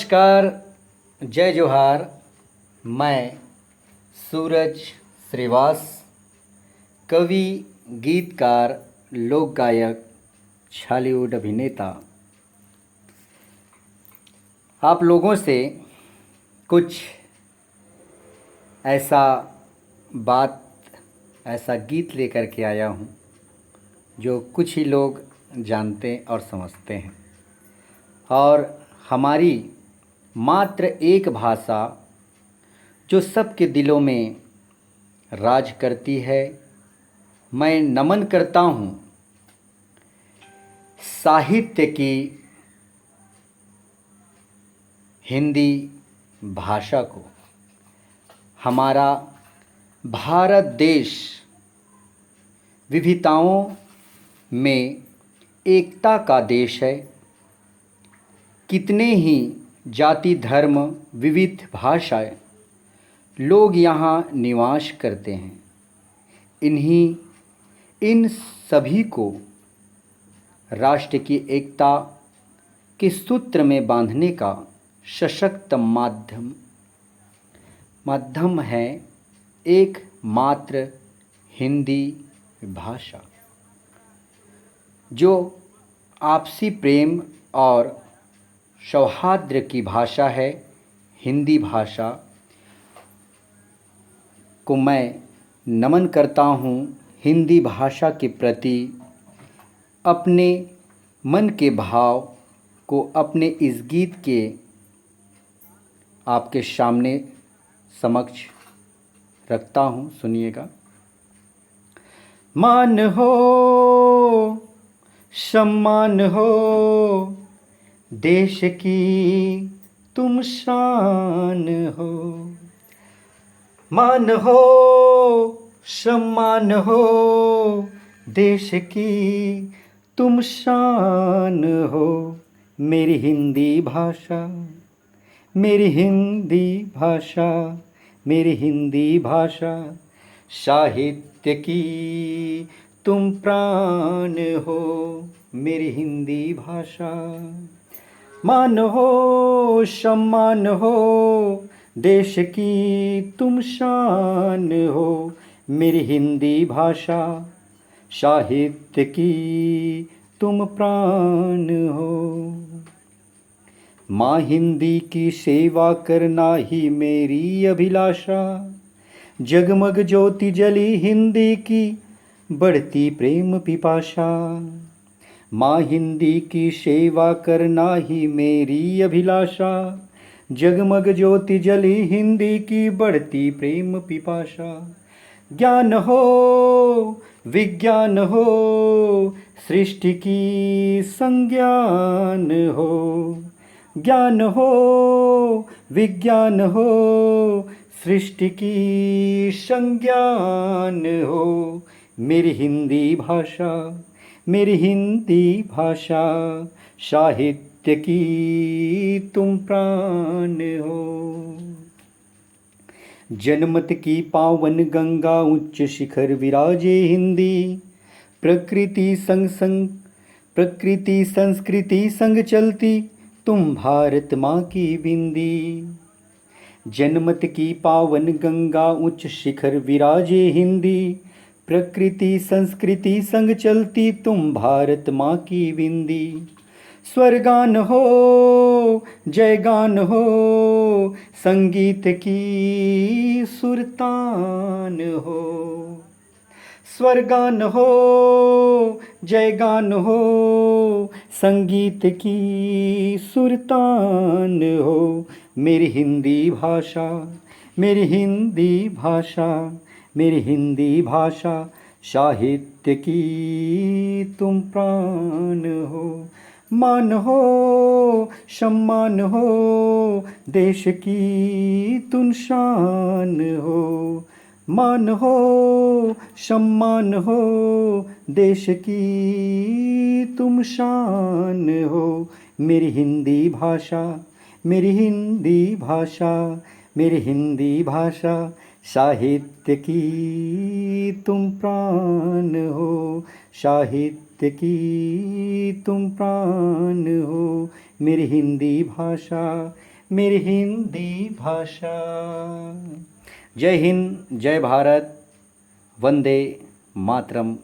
नमस्कार, जय जोहार। मैं सूरज श्रीवास, कवि, गीतकार, लोक गायक, छालीवुड अभिनेता। आप लोगों से कुछ ऐसा बात, ऐसा गीत लेकर के आया हूँ जो कुछ ही लोग जानते और समझते हैं। और हमारी मात्र एक भाषा जो सबके दिलों में राज करती है। मैं नमन करता हूँ साहित्य की हिंदी भाषा को। हमारा भारत देश विविधताओं में एकता का देश है। कितने ही जाति, धर्म, विविध भाषाएं लोग यहाँ निवास करते हैं। इन सभी को राष्ट्र की एकता के सूत्र में बांधने का सशक्त माध्यम है एक मात्र हिंदी भाषा, जो आपसी प्रेम और सौहार्द की भाषा है। हिंदी भाषा को मैं नमन करता हूँ। हिंदी भाषा के प्रति अपने मन के भाव को अपने इस गीत के आपके सामने समक्ष रखता हूँ। सुनिएगा। मान हो, सम्मान हो, देश की तुम शान हो। मान हो, सम्मान हो, देश की तुम शान हो। मेरी हिंदी भाषा, मेरी हिंदी भाषा, मेरी हिंदी भाषा, साहित्य की तुम प्राण हो। मेरी हिंदी भाषा। मान हो, सम्मान हो, देश की तुम शान हो। मेरी हिंदी भाषा, साहित्य की तुम प्राण हो। माँ हिंदी की सेवा करना ही मेरी अभिलाषा। जगमग ज्योति जली हिंदी की बढ़ती प्रेम पिपाशा। माँ हिंदी की सेवा करना ही मेरी अभिलाषा। जगमग ज्योति जली हिंदी की बढ़ती प्रेम पिपाशा। ज्ञान हो, विज्ञान हो, सृष्टि की संज्ञान हो। ज्ञान हो, विज्ञान हो, सृष्टि की संज्ञान हो। मेरी हिंदी भाषा, मेरी हिंदी भाषा, साहित्य की तुम प्राण हो। जनमत की पावन गंगा उच्च शिखर विराजे हिंदी। प्रकृति संस्कृति संग चलती तुम भारत माँ की बिंदी। जनमत की पावन गंगा उच्च शिखर विराजे हिंदी। प्रकृति संस्कृति संग चलती तुम भारत माँ की बिंदी। स्वरगान हो, जयगान हो, संगीत की सुरतान हो। स्वरगान हो, जयगान हो, संगीत की सुरतान हो। मेरी हिंदी भाषा, मेरी हिंदी भाषा, मेरी हिंदी भाषा, साहित्य की तुम प्राण हो। मान हो, सम्मान हो, देश की तुम शान हो। मान हो, सम्मान हो, देश की तुम शान हो। मेरी हिंदी भाषा, मेरी हिंदी भाषा, मेरी हिंदी भाषा, साहित्य की तुम प्राण हो। साहित्य की तुम प्राण हो। मेरी हिंदी भाषा, मेरी हिंदी भाषा। जय हिंद, जय भारत, वंदे मातरम।